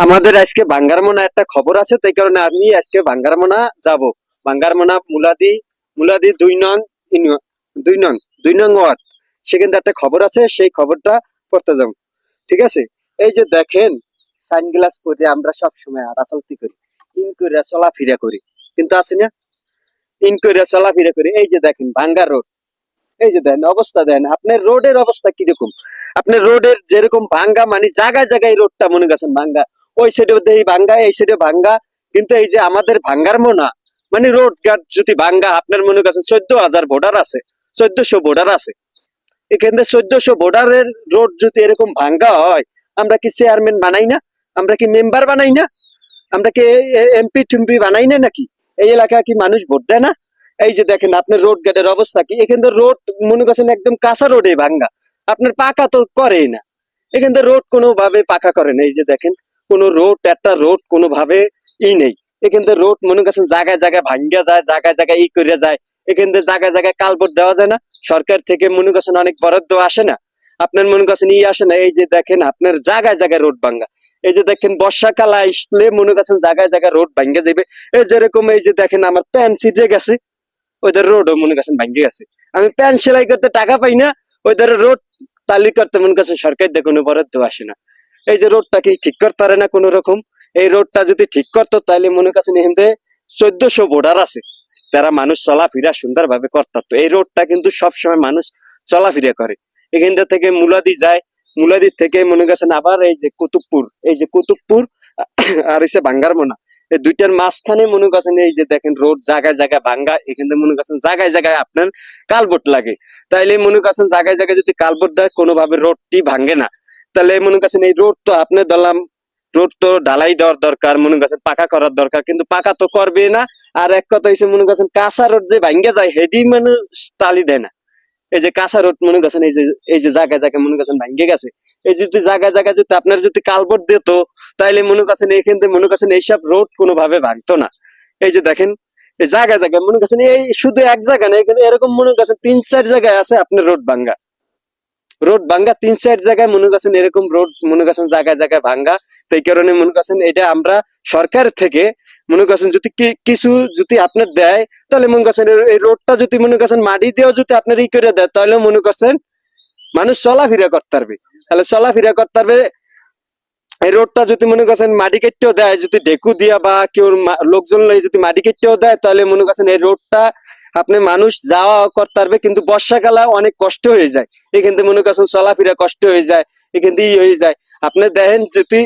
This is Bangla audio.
আমাদের আজকে বাঙ্গারমোনা একটা খবর আছে, তাই কারণে আমি আজকে বাঙ্গারমোনা যাব। বাঙ্গারমোনা মুলাদি, মুলাদি 2 নং ইউনিয়ন, 2 নং, 2 নং ওয়ার্ড। সেখানে একটা খবর আছে, সেই খবরটা পড়তে যাব। ঠিক আছে? এই যে দেখেন, সানগ্লাস পরে আমরা সব সময় আড়াচলতি করি, ইন করে চলাফেরা করি, কিন্তু আছে না, ইন করে চলাফেরা করি। এই যে দেখেন ভাঙ্গা রোড, এই যে দেন অবস্থা, দেন আপনার রোডের অবস্থা কিরকম। আপনার রোডের যেরকম ভাঙ্গা, মানে জায়গায় জায়গায় রোডটা মনে করছেন ভাঙ্গা, ওই সাইডে এই ভাঙ্গা, এই সাইডে ভাঙ্গা। কিন্তু এই যে আমাদের ভাঙ্গার মোনা, মানে রোড ঘাট যদি ভাঙ্গা, আপনার মনে করছেন 14,000 ভোটার আছে, 1400 ভোটার আছে এখানে। 1400 ভোটারের রোড যদি এরকম ভাঙ্গা হয়, আমরা কি চেয়ারম্যান বানাই না? আমরা কি মেম্বার বানাই না? আমরা কি এমপি টুমপি বানাই না নাকি? এই এলাকায় কি মানুষ ভোট দেয় না? এই যে দেখেন আপনার রোড ঘাটের অবস্থা কি। এখানে রোড মনে করছেন একদম কাঁচা রোডে ভাঙ্গা, আপনার পাকা তো করেই না। এখানে রোড কোনো ভাবে পাকা করে না। এই যে দেখেন, কোনো রোড, একটা রোড কোনো ভাবে নেই। এখানে রোড মনে করছেন জায়গায় জায়গায় ভাঙ্গা যায়, জায়গায় জায়গায় করে যায়। এখানে জায়গায় জায়গায় কালভার্ট দেওয়া যায় না? সরকার থেকে মনে করছেন অনেক বরাদ্দ আসে না? আপনার মনে করছেন আসে না? এই যে দেখেন আপনার জায়গায় জায়গায় রোড ভাঙ্গা। এই যে দেখেন বর্ষাকাল আসলে মনে করছেন জায়গায় জায়গায় রোড ভাঙ্গে যাবে। এই যেরকম এই যে দেখেন আমার প্যান্ট ছিটে গেছে, ওইদের রোডও মনে করছেন ভাঙ্গে গেছে। আমি প্যান্ট সেলাই করতে টাকা পাই না, ওইদের রোড তালি করতে মনে করছেন সরকার দিয়ে কোনো বরাদ্দ আসে না। এই যে রোডটা কি ঠিক করতে পারে না কোনো রকম। এই রোডটা যদি ঠিক করতো তাহলে মনে করছেন এখানে 1400 ভোটার আছে, তারা মানুষ চলাফেরা সুন্দর ভাবে করতো। এই রোডটা কিন্তু সবসময় মানুষ চলাফেরা করে। এখান থেকে মুলাদি যায়, মুলাদির থেকে মনে করছেন আবার এই যে কুতুবপুর, এই যে কুতুবপুর আর হচ্ছে বাঙ্গারমোনা, এই দুইটার মাঝখানে মনে করছেন এই যে দেখেন রোড জায়গায় জায়গায় ভাঙ্গা। এখানে মনে করছেন জায়গায় জায়গায় আপনার কালবোর্ড লাগে। তাইলে মনে করছেন জায়গায় জায়গায় যদি কালবোর্ড দেয়, কোনোভাবে রোডটি ভাঙ্গে না। তাহলে মনে করছেন এই রোড তো আপনি ধরলাম, রোড তো ঢালাই দেওয়ার দরকার, মনে করছেন পাকা করার দরকার, কিন্তু পাকা তো করবে না। আর এক কথা হচ্ছে মনে করছেন কাঁচা রোড যে ভাঙ্গে যায়, হেডি মানে তালি দেয় না। এই যে কাঁচা রোড মনে করছেন এই যে জায়গায় জায়গায় মনে করছেন ভাঙ্গে গেছে। এই যদি জায়গায় জায়গায় যদি আপনার যদি কালবোর্ড দিত, তাইলে মনে করছেন এইখান থেকে মনে করছেন এইসব রোড কোনোভাবে ভাঙতো না। এই যে দেখেন এই জায়গায় জায়গায় মনে করছেন, এই শুধু এক জায়গা না, এখানে এরকম মনে করছেন 3-4 জায়গায় আছে আপনার রোড ভাঙ্গা। রোড ভাঙ্গা 3-4 জায়গায় মনে করছেন এরকম রোড মনে করছেন জায়গায় জায়গায় ভাঙ্গা। সেই কারণে মনে করছেন এটা আমরা সরকার থেকে মনে করছেন যদি কিছু যদি আপনার দেয়, তাহলে মনে করছেন এই রোডটা যদি মনে করছেন মাটি দিয়েও যদি আপনার করে দেয়, তাহলে মনে করছেন মানুষ চলাফেরা করতে পারবে। তাহলে চলাফেরা করতে পারবে। এই রোডটা যদি মনে করছেন মাটি কেটেও দেয়, যদি ডেকু দিয়া বা কেউ লোকজন যদি মাটি কেটেও দেয়, তাহলে মনে করছেন এই রোডটা আপনি মানুষ যাওয়া করতে পারবে। কিন্তু বর্ষাকালে অনেক কষ্ট হয়ে যায়, এখান থেকে মনে করছেন চলাফেরা কষ্ট হয়ে যায়, এখান থেকে হয়ে যায়। আপনি দেখেন যদি